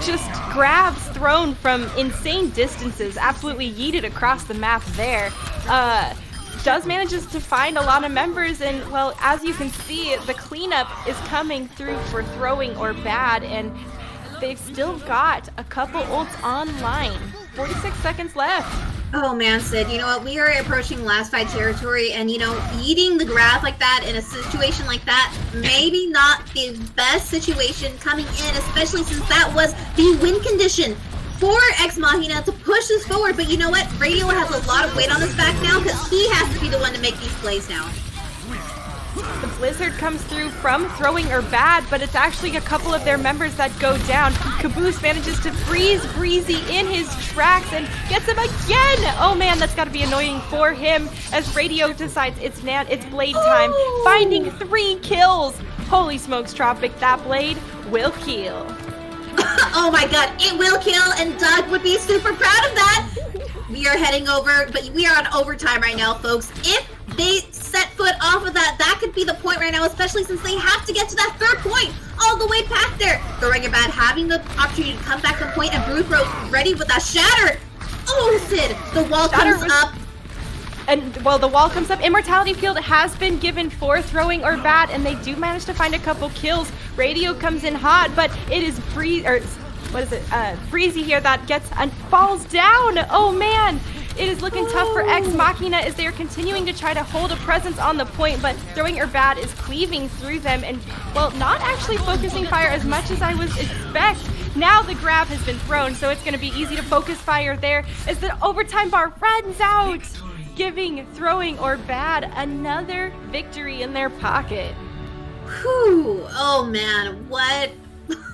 Just grabs thrown from insane distances, absolutely yeeted across the map there. Manages to find a lot of members, and well, as you can see, the cleanup is coming through for Throwing Her Bad, and they've still got a couple ults online 46 seconds left. Oh man, Sid, you know what? We are approaching last fight territory, and eating the graph like that in a situation like that, maybe not the best situation coming in, especially since that was the win condition for Ex Machina to push this forward. But you know what? Radio has a lot of weight on his back now because he has to be the one to make these plays now. The blizzard comes through from throwing or bad, but it's actually a couple of their members that go down. Caboose manages to freeze Breezy in his tracks and gets him again. Oh man, that's got to be annoying for him as Radio decides it's blade time, finding 3 kills. Holy smokes, Tropic, that blade will kill. Oh my god, it will kill, and Doug would be super proud of that. We are heading over, but we are on overtime right now, folks. If they set foot off of that, that could be the point right now, especially since they have to get to that 3rd point all the way back there. Throwing it bad, having the opportunity to come back on point, and Bruce ready with that shatter. Oh, Sid, the wall comes up. And, well, the wall comes up. Immortality Field has been given for throwing or bad, and they do manage to find a couple kills. Radio comes in hot, but it is Breezy here that gets and falls down. Oh, man. It is looking tough for Ex Machina as they are continuing to try to hold a presence on the point, but throwing or bad is cleaving through them and, well, not actually focusing fire as much as I was expect. Now the grab has been thrown, so it's going to be easy to focus fire there as the overtime bar runs out, giving throwing or bad another victory in their pocket. Whew. Oh man, what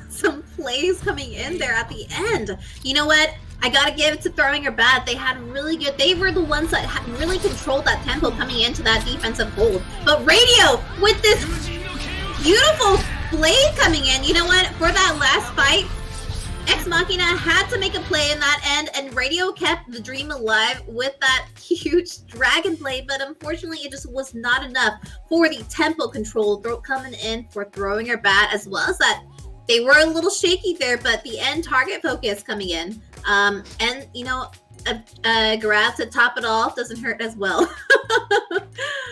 some plays coming in there at the end. You know what? I gotta give it to throwing or bad. They were the ones that really controlled that tempo coming into that defensive hold. But Radio, with this beautiful blade coming in, you know what? For that last fight, Ex Machina had to make a play in that end, and Radio kept the dream alive with that huge dragon blade, but unfortunately it just was not enough for the tempo control coming in for throwing or bad, as well as that they were a little shaky there, but the end target focus coming in. And a grab to top it off doesn't hurt as well.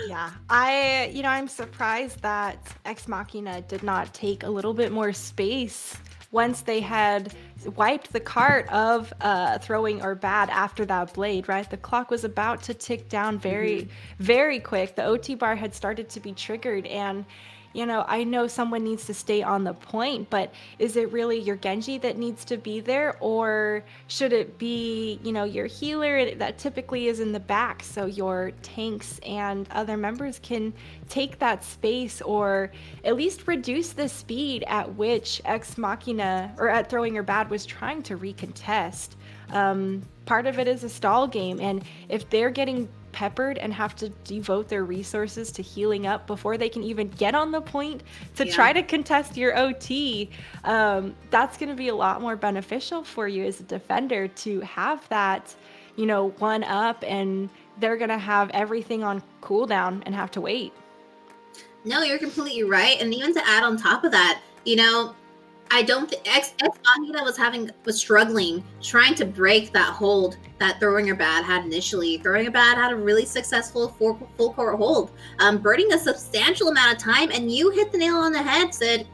Yeah, I'm surprised that Ex Machina did not take a little bit more space once they had wiped the cart of throwing or bad after that blade, right? The clock was about to tick down very, very quick. The OT bar had started to be triggered, and I know someone needs to stay on the point, but is it really your Genji that needs to be there, or should it be, your healer that typically is in the back so your tanks and other members can take that space, or at least reduce the speed at which Ex Machina or at throwing or bad was trying to recontest? Part of it is a stall game, and if they're getting peppered and have to devote their resources to healing up before they can even get on the point to try to contest your OT, that's going to be a lot more beneficial for you as a defender to have that, one up, and they're going to have everything on cooldown and have to wait. No, you're completely right. And even to add on top of that, I don't think Ex Machina was struggling trying to break that hold that throwing or bad had initially. Throwing or bad had a really successful full court hold, burning a substantial amount of time. And you hit the nail on the head, Sid,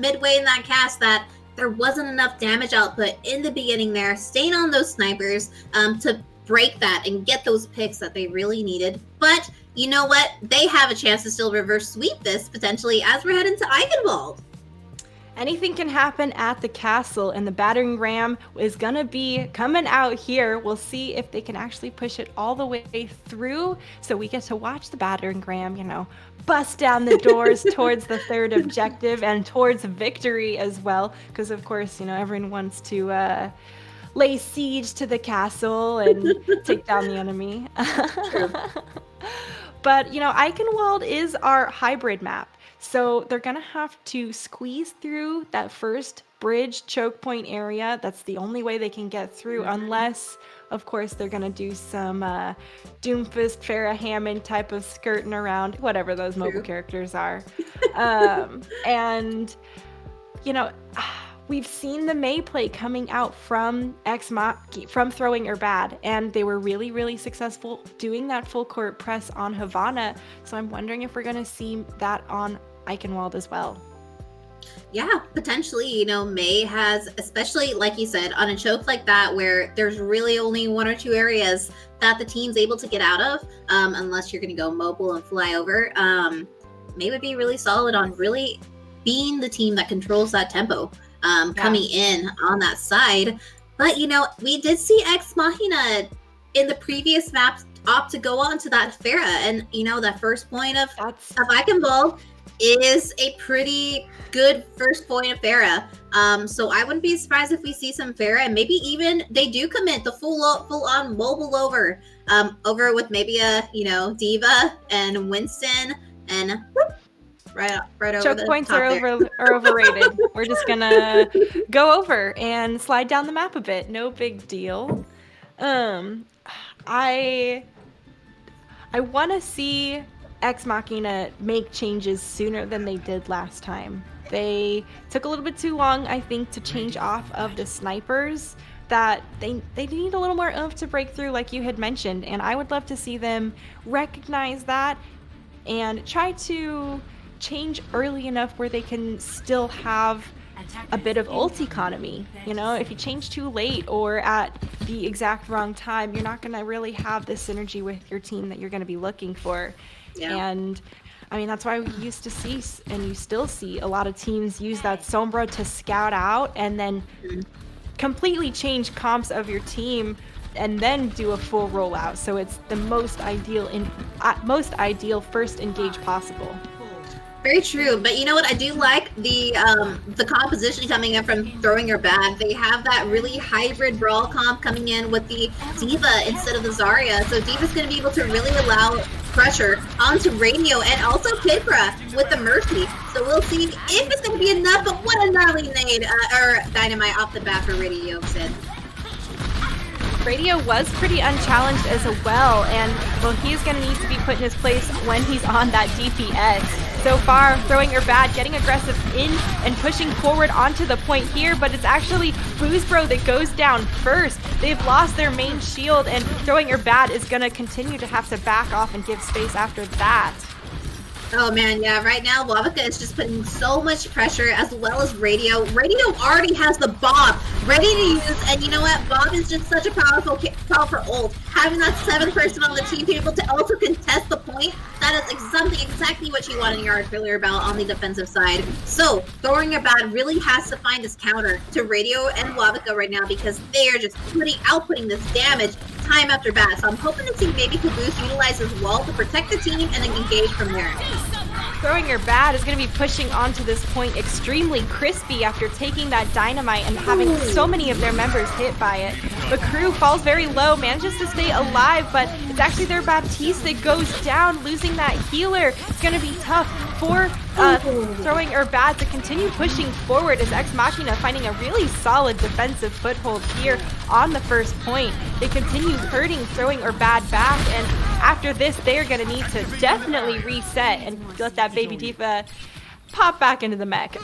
midway in that cast, that there wasn't enough damage output in the beginning there, staying on those snipers to break that and get those picks that they really needed. But you know what? They have a chance to still reverse sweep this potentially as we're heading to Eichenwald. Anything can happen at the castle, and the battering ram is gonna be coming out here. We'll see if they can actually push it all the way through, so we get to watch the battering ram, bust down the doors towards the 3rd objective and towards victory as well, because of course, everyone wants to lay siege to the castle and take down the enemy. True. But, Eichenwald is our hybrid map. So they're going to have to squeeze through that first bridge choke point area. That's the only way they can get through, unless, of course, they're going to do some Doomfist, Farrah Hammond type of skirting around, whatever those mobile characters are. And, we've seen the May play coming out from from throwing or bad, and they were really, really successful doing that full court press on Havana. So I'm wondering if we're going to see that on Eichenwald as well. Yeah, potentially, May has, especially like you said, on a choke like that where there's really only one or two areas that the team's able to get out of, unless you're going to go mobile and fly over. May would be really solid on really being the team that controls that tempo, coming in on that side. But, we did see Ex Machina in the previous maps opt to go on to that Farah. And, that first point of Eichenwald is a pretty good first point of Farah. So I wouldn't be surprised if we see some Farah, and maybe even they do commit the full on mobile over with maybe a Diva and Winston and whoop, right over choke the points top are overrated. We're just gonna go over and slide down the map a bit. No big deal. I want to see Ex Machina make changes sooner than they did last time. They took a little bit too long, I think, to change off of the snipers. That they need a little more oomph to break through, like you had mentioned, and I would love to see them recognize that and try to change early enough where they can still have a bit of ult economy. If you change too late or at the exact wrong time, you're not going to really have the synergy with your team that you're going to be looking for. Yeah. And I mean, that's why we used to see, and you still see, a lot of teams use that Sombra to scout out and then completely change comps of your team and then do a full rollout. So it's the most ideal first engage possible. Very true, but you know what? I do like the composition coming in from Throwing Your Bag. They have that really hybrid brawl comp coming in with the Diva instead of the Zarya. So Diva's going to be able to really allow pressure onto Radio and also Kidra with the Mercy. So we'll see if it's going to be enough. But what a gnarly nade or dynamite off the bat for Radio, Sid. Radio was pretty unchallenged as well, and well, he's going to need to be put in his place when he's on that DPS. So far, Throwing Her Bad getting aggressive in and pushing forward onto the point here, but it's actually Boozbro that goes down first. They've lost their main shield, and Throwing Her Bad is going to continue to have to back off and give space after that. Oh man, yeah, right now Wavica is just putting so much pressure, as well as Radio. Radio already has the Bob ready to use, and you know what? Bob is just such a powerful ult. Having that 7th person on the team to be able to also contest the point, that is exactly what you want in your artillery belt on the defensive side. So, Throwing Your Bad really has to find this counter to Radio and Wavica right now, because they are just outputting this damage time after bat. So I'm hoping to see maybe Caboose utilize his wall to protect the team and then engage from there. Throwing Her Bad is going to be pushing onto this point extremely crispy after taking that dynamite and having so many of their members hit by it. The crew falls very low, manages to stay alive, but it's actually their Baptiste that goes down, losing that healer. It's going to be tough for Throwing Her Bad to continue pushing forward as Ex Machina finding a really solid defensive foothold here on the first point. They continue hurting Throwing Her Bad back, and after this, they're going to need to definitely reset and let that baby Diva pop back into the mech.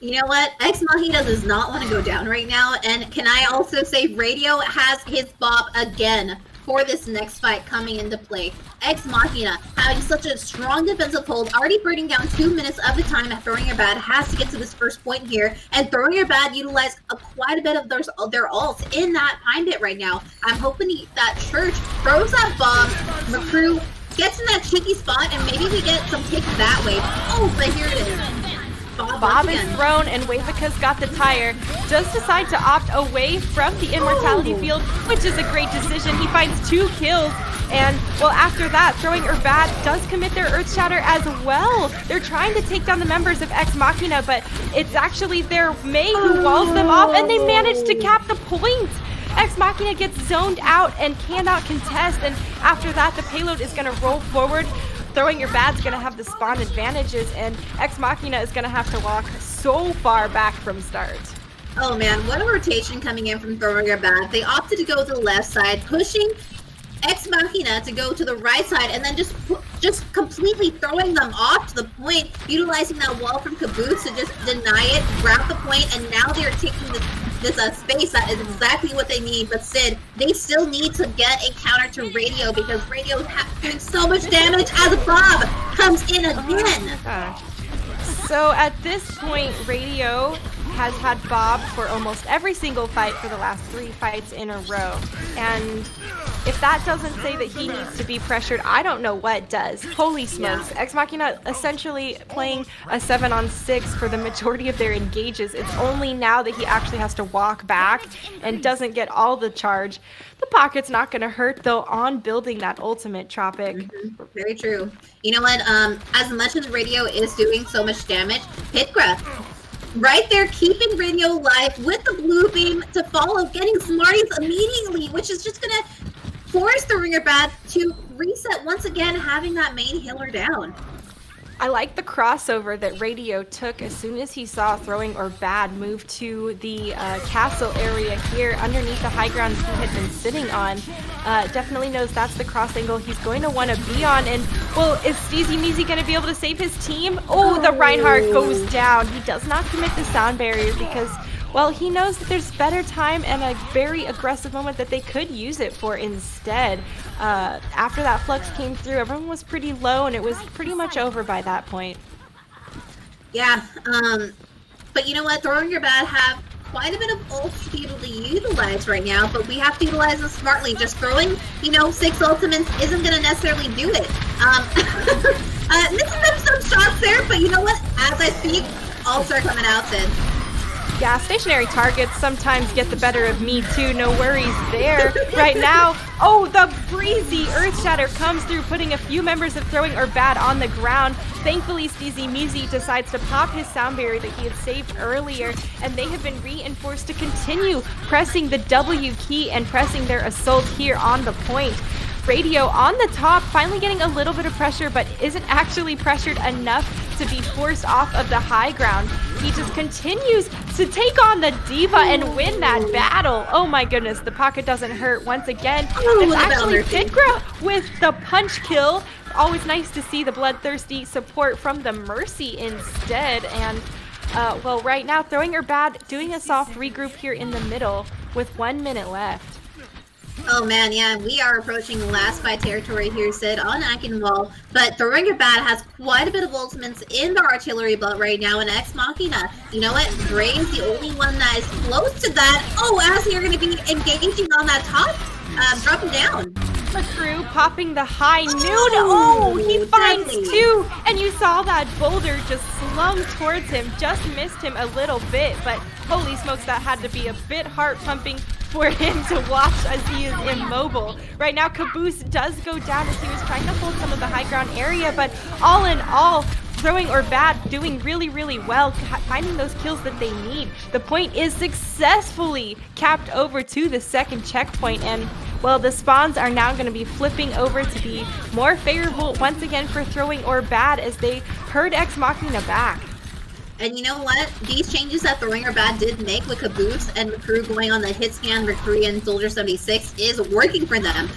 You know what? Ex Machina does not want to go down right now, and can I also say Radio has his Bob again for this next fight coming into play. Ex Machina having such a strong defensive hold, already burning down 2 minutes of the time at Throwing Your Bad, has to get to this first point here, and Throwing Your Bad utilized quite a bit of their ults in that Pine Pit right now. I'm hoping that Church throws that bomb, the crew gets in that cheeky spot, and maybe we get some picks that way. Oh, but here it is. Bob is thrown, and Wavica's got the tire. Does decide to opt away from the Immortality field, which is a great decision. He finds 2 kills, and well, after that, Throwing Her Bad does commit their Earth Shatter as well. They're trying to take down the members of Ex Machina, but it's actually their Mei who walls them off, and they manage to cap the point. Ex Machina gets zoned out and cannot contest, and after that, the payload is going to roll forward. Throwing Your Bad's going to have the spawn advantages, and Ex Machina is going to have to walk so far back from start. Oh man, what a rotation coming in from Throwing Your Bad. They opted to go to the left side, pushing Ex Machina to go to the right side, and then just completely throwing them off to the point, utilizing that wall from Caboose to just deny it, grab the point, and now they're taking this space that is exactly what they need. But Sid, they still need to get a counter to Radio, because Radio is doing so much damage as Bob comes in again. So at this point, Radio has had Bob for almost every single fight for the last 3 fights in a row. And if that doesn't say that he needs to be pressured, I don't know what does. Holy smokes. Ex Machina essentially playing a 7-on-6 for the majority of their engages. It's only now that he actually has to walk back and doesn't get all the charge. The pocket's not going to hurt, though, on building that ultimate, Tropic. Mm-hmm. Very true. You know what? As much as Radio is doing so much damage, Pitgra right there keeping Radio alive with the blue beam to follow, getting Smarties immediately, which is just going to force the Ringer Bad to reset once again, having that main healer down. I like the crossover that Radio took as soon as he saw Throwing or Bad move to the castle area here underneath the high ground he had been sitting on. Definitely knows that's the cross angle he's going to want to be on. And, well, is Steezy Meezy going to be able to save his team? Oh, the Reinhardt goes down. He does not commit the sound barrier because, well, he knows that there's better time and a very aggressive moment that they could use it for instead. After that flux came through, everyone was pretty low and it was pretty much over by that point. Yeah, but you know what? Throwing Your Bad have quite a bit of ults to be able to utilize right now, but we have to utilize them smartly. Just throwing, 6 ultimates isn't going to necessarily do it. Missing them some shots there, but you know what? As I speak, ults are coming out, Sid. Yeah, stationary targets sometimes get the better of me too, no worries there. Right now, oh, the breezy Earth Shatter comes through, putting a few members of Throwing or Bad on the ground. Thankfully, Steezy Meezy decides to pop his sound barrier that he had saved earlier, and they have been reinforced to continue pressing the W key and pressing their assault here on the point. Radio on the top, finally getting a little bit of pressure, but isn't actually pressured enough to be forced off of the high ground. He just continues to take on the Diva and win that battle. Oh my goodness, the pocket doesn't hurt once again. It's actually Pitgra with the punch kill. Always nice to see the bloodthirsty support from the Mercy instead. And well, right now, Throwing or Bad doing a soft regroup here in the middle with 1 minute left. Oh man, yeah, we are approaching last fight territory here, Sid, on Akinwall, but Throwing Your Bad has quite a bit of ultimates in the artillery belt right now in Ex Machina. You know what? Bray is the only one that is close to that. Oh, as you're going to be engaging on that top, dropping down. McCrew popping the high noon. Oh, he finds 2, and you saw that boulder just slung towards him, just missed him a little bit, but holy smokes, that had to be a bit heart-pumping for him to watch as he is immobile. Right now, Caboose does go down as he was trying to hold some of the high ground area, but all in all, Throwing or Bad doing really, really well, finding those kills that they need. The point is successfully capped over to the second checkpoint, and well, the spawns are now going to be flipping over to be more favorable once again for Throwing or Bad as they herd Ex Machina back. And you know what? These changes that Throwing or Bad did make with Caboose and McCrew going on the hit scan, McCrew and Soldier 76 is working for them.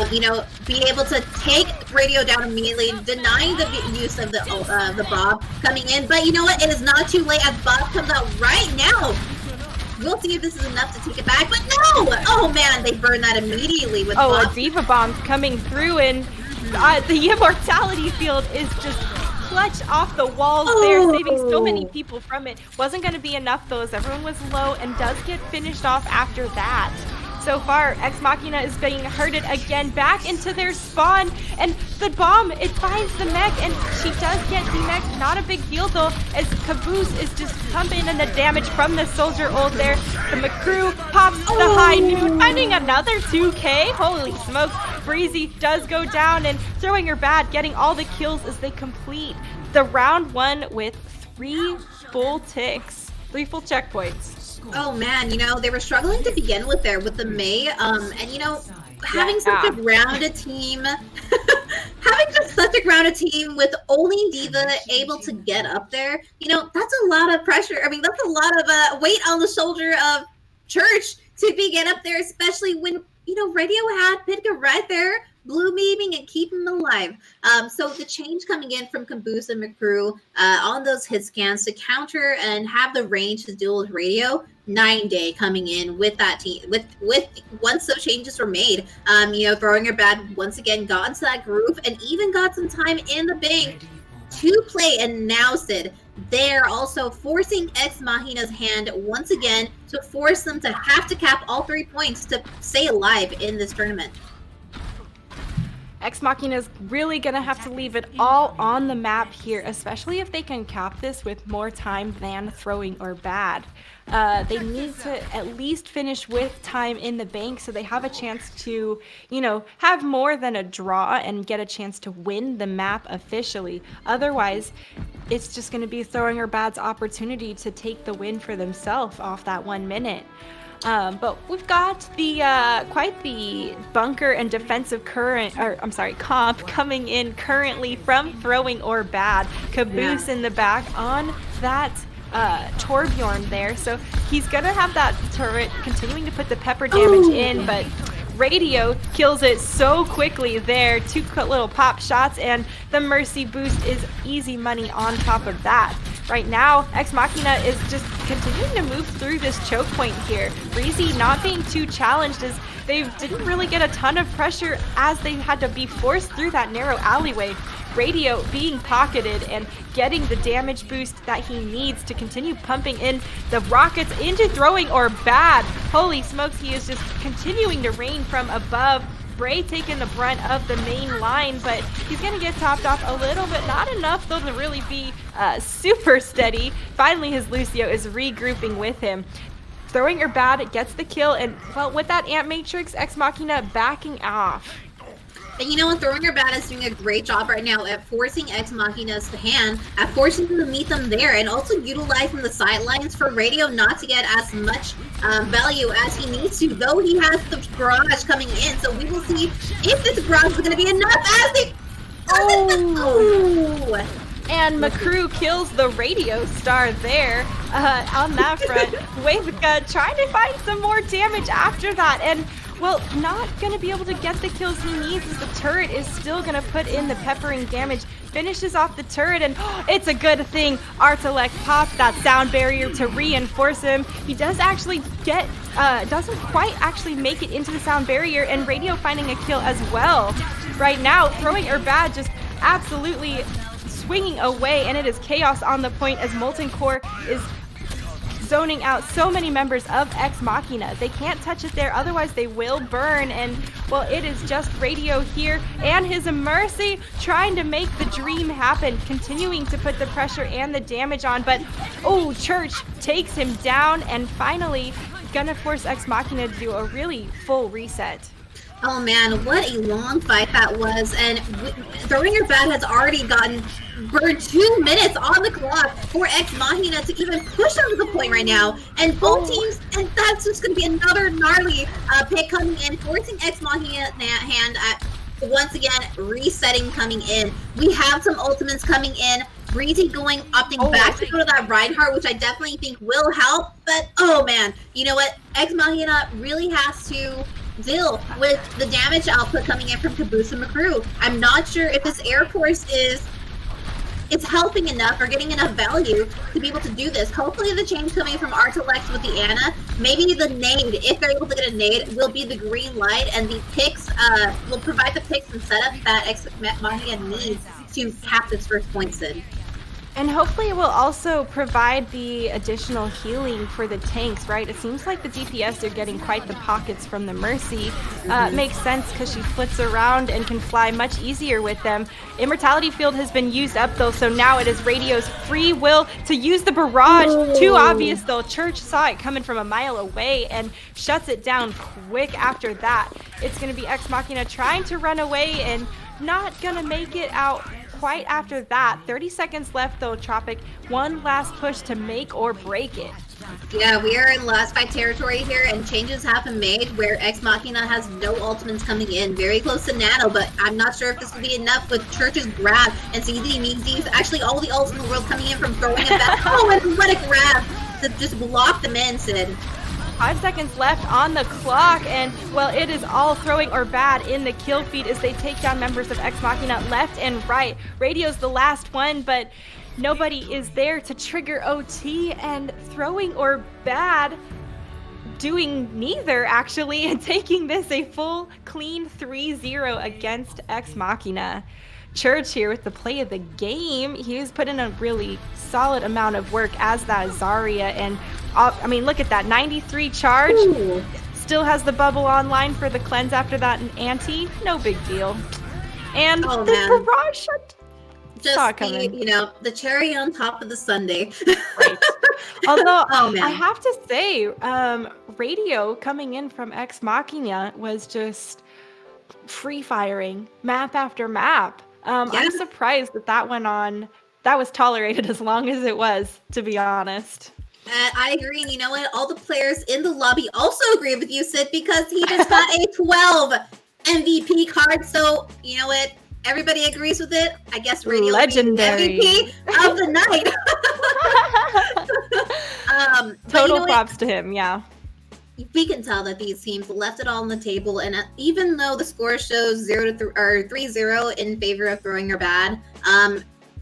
Being able to take Radio down immediately, denying the use of the Bob coming in. But you know what? It is not too late as Bob comes out right now. We'll see if this is enough to take it back, but no! Oh man, they burned that immediately with Bob. A Diva Bomb coming through, and the Immortality Field is just clutch off the walls there, saving so many people from it. Wasn't going to be enough though, as everyone was low and does get finished off after that. So far, Ex Machina is being herded again back into their spawn, and the bomb, it finds the mech, and she does get demech. Not a big deal though, as Caboose is just pumping in the damage from the soldier ult there. The McCrew pops the high noon, finding another 2K. Holy smokes, Breezy does go down, and Throwing or Bad getting all the kills as they complete the round 1 with 3 full ticks, 3 full checkpoints. Oh man, they were struggling to begin with there with the Mei, having such a grounded team, having just such a grounded team with only Diva able to get up there, that's a lot of pressure. I mean, that's a lot of weight on the shoulder of Church to get up there, especially when, Radio had Pitka right there, blue beaming and keeping them alive. So the change coming in from Caboose and McCrew on those hit scans to counter and have the range to deal with Radio, 9-day coming in with that team. With once those changes were made, Throwing or Bad once again got into that groove and even got some time in the bank to play. And now, Sid, They're also forcing Ex Machina's hand once again to force them to have to cap all 3 points to stay alive in this tournament. Ex Machina is really going to have to leave it all on the map here, especially if they can cap this with more time than throwing or bad. They need to at least finish with time in the bank so they have a chance to, have more than a draw and get a chance to win the map officially. Otherwise, it's just going to be throwing or bad's opportunity to take the win for themselves off that 1 minute. But we've got the quite the bunker and defensive comp coming in currently from throwing or bad. Caboose in the back on that Torbjorn there, so he's gonna have that turret continuing to put the pepper damage in, but Radio kills it so quickly there. 2 little pop shots, and the Mercy boost is easy money on top of that. Right now, Ex Machina is just continuing to move through this choke point here. Breezy not being too challenged as they didn't really get a ton of pressure as they had to be forced through that narrow alleyway. Radio being pocketed and getting the damage boost that he needs to continue pumping in the rockets into throwing or bad. Holy smokes, he is just continuing to rain from above. Bray taking the brunt of the main line, but he's going to get topped off a little bit. Not enough, though, to really be super steady. Finally, his Lucio is regrouping with him. Throwing or bad, it gets the kill, and, well, with that Ant Matrix, Ex Machina backing off. And you know what, Throwing Her Bad is doing a great job right now at forcing Ex Machina's hand, at forcing them to meet them there, and also utilizing the sidelines for Radio not to get as much value as he needs to, though he has the barrage coming in, so we will see if this barrage is going to be enough as they... Oh! And McCrew kills the Radio star there on that front. Wavika trying to find some more damage after that, and well, not going to be able to get the kills he needs as the turret is still going to put in the peppering damage. Finishes off the turret, and it's a good thing Artilek pops that sound barrier to reinforce him. He does actually get, doesn't quite actually make it into the sound barrier, and Radio finding a kill as well. Right now, Throwing or Bad just absolutely swinging away, and it is chaos on the point as Molten Core is zoning out so many members of Ex Machina. They can't touch it there, otherwise they will burn, and well, it is just Radio here and his Mercy trying to make the dream happen, continuing to put the pressure and the damage on, but oh, Church takes him down and finally gonna force Ex Machina to do a really full reset. Oh man, what a long fight that was, and Throwing Your Bad has already gotten burned 2 minutes on the clock for Ex Machina to even push onto the point right now, and both teams, and that's just going to be another gnarly pick coming in, forcing Ex Machina hand at once again resetting coming in. We have some ultimates coming in. Breezy opting back to go to that Reinhardt, which I definitely think will help, but oh man, you know what? Ex Machina really has to deal with the damage output coming in from Caboose and McCrew. I'm not sure if this Air Force is helping enough or getting enough value to be able to do this. Hopefully the change coming from Artilex with the Ana, maybe the nade, if they're able to get a nade, will be the green light, and the picks will provide the picks and setup that Ex Machina needs to cap this first points in. And hopefully it will also provide the additional healing for the tanks, right? It seems like the DPS are getting quite the pockets from the Mercy. Makes sense because she flits around and can fly much easier with them. Immortality Field has been used up though, so now it is Radio's free will to use the barrage. Too obvious though. Church saw it coming from a mile away and shuts it down quick after that. It's going to be Ex Machina trying to run away and not going to make it out quite after that. 30 seconds left though, Tropic. One last push to make or break it. Yeah, we are in last fight territory here, and changes have been made where Ex Machina has no ultimates coming in. Very close to Nano, but I'm not sure if this will be enough with Church's grab and CZ Meezies. Actually, all the ults in the world coming in from Throwing It Back. Oh, and what a grab to just block them in, Sid. 5 seconds left on the clock, and well, it is all Throwing or Bad in the kill feed as they take down members of Ex Machina left and right. Radio's the last one, but nobody is there to trigger OT, and Throwing or Bad doing neither actually, and taking this a full clean 3-0 against Ex Machina. Church here with the play of the game. He's put in a really solid amount of work as that Zarya. And I mean, look at that 93 charge. Ooh. Still has the bubble online for the cleanse after that anti. No big deal. And the barrage shot. Just the cherry on top of the sundae. Right. Although I have to say, radio coming in from Ex Machina was just free firing map after map. I'm surprised that went on. That was tolerated as long as it was, to be honest. I agree. And you know what? All the players in the lobby also agree with you, Sid, because he just got a 12 MVP card. So, you know what? Everybody agrees with it. I guess radio legendary MVP of the night. Total props to him. Yeah. We can tell that these teams left it all on the table, and even though the score shows 3-0 in favor of Throwing Her Bad,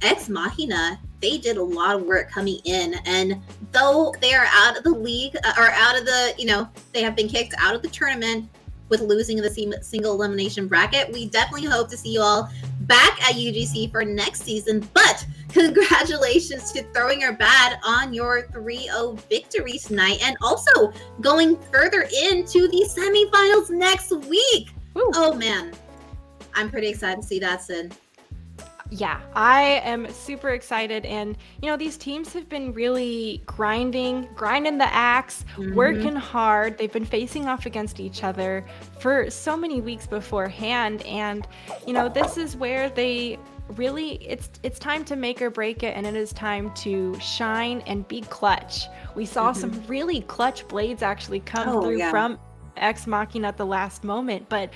Ex Machina, they did a lot of work coming in, and though they are out of the league, or out of the, they have been kicked out of the tournament with losing the single elimination bracket, we definitely hope to see you all back at UGC for next season. But congratulations to Throwing Her Bad on your 3-0 victory tonight, and also going further into the semifinals next week. Woo. Oh man, I'm pretty excited to see that, Sid. Yeah, I am super excited, and these teams have been really grinding the axe, working hard. They've been facing off against each other for so many weeks beforehand, and this is where they really it's time to make or break it, and it is time to shine and be clutch. We saw some really clutch blades actually come through from Ex Machina at the last moment, but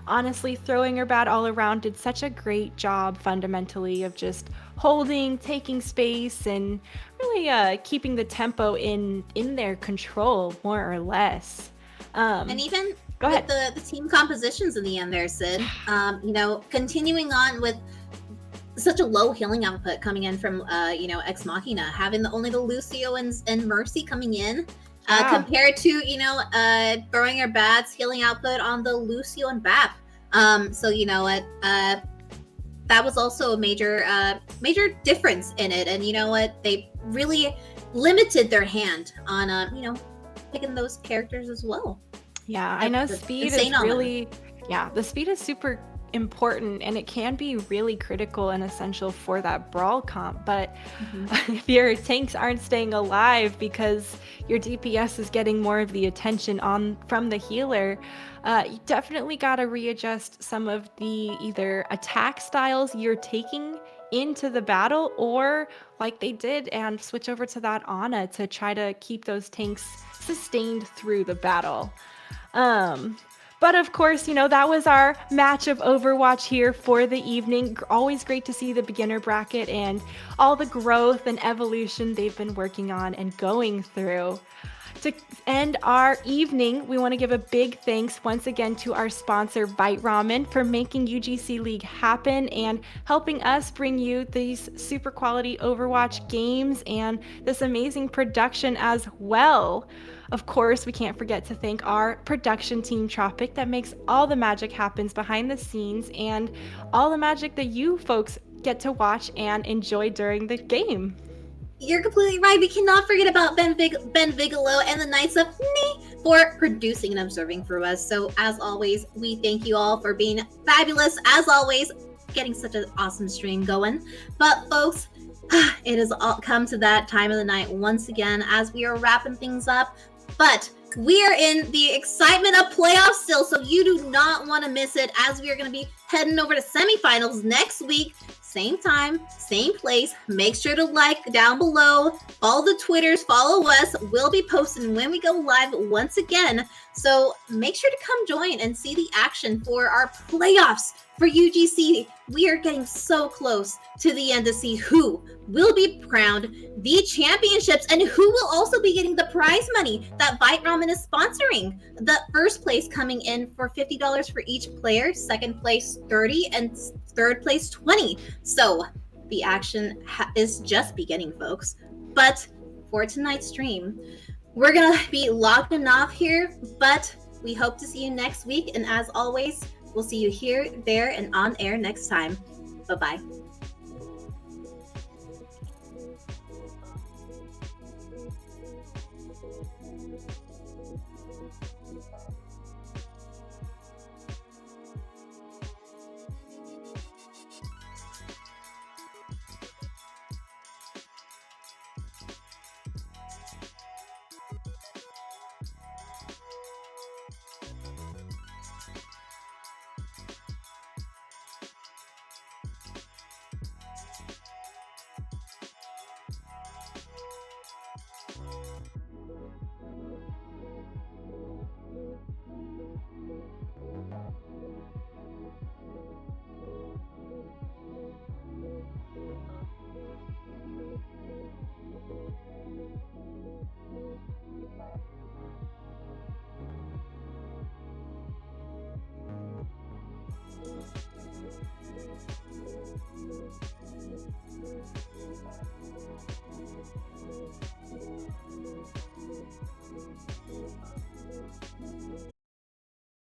honestly, Throwing Her Bad all around did such a great job fundamentally of just holding, taking space, and really keeping the tempo in their control, more or less. And even with the team compositions in the end there, Sid, continuing on with such a low healing output coming in from Ex Machina, having only the Lucio and Mercy coming in. Compared to, Throwing Her Bad's healing output on the Lucio and Bap. So you know what? That was also a major difference in it. And you know what? They really limited their hand on, picking those characters as well. Yeah, I know speed is really, the speed is super important, and it can be really critical and essential for that brawl comp, but if your tanks aren't staying alive because your DPS is getting more of the attention from the healer, you definitely got to readjust some of the either attack styles you're taking into the battle, or like they did, and switch over to that Ana to try to keep those tanks sustained through the battle. But of course, that was our match of Overwatch here for the evening. Always great to see the beginner bracket and all the growth and evolution they've been working on and going through. To end our evening, we want to give a big thanks once again to our sponsor, Bite Ramen, for making UGC League happen and helping us bring you these super quality Overwatch games and this amazing production as well. Of course, we can't forget to thank our production team, Tropic, that makes all the magic happens behind the scenes and all the magic that you folks get to watch and enjoy during the game. You're completely right. We cannot forget about Ben Bigelow and the Knights of Ni for producing and observing for us. So as always, we thank you all for being fabulous. As always, getting such an awesome stream going. But folks, it has all come to that time of the night once again as we are wrapping things up. But we are in the excitement of playoffs still, so you do not want to miss it as we are going to be heading over to semifinals next week. Same time, same place. Make sure to like down below. Follow the Twitters, follow us. We'll be posting when we go live once again. So make sure to come join and see the action for our playoffs for UGC. We are getting so close to the end to see who will be crowned the championships and who will also be getting the prize money that Bite Ramen is sponsoring. The first place coming in for $50 for each player, second place $30, and third place $20. So the action is just beginning, folks. But for tonight's stream, we're gonna be logging off here, but we hope to see you next week. And as always, we'll see you here, there, and on air next time. Bye-bye.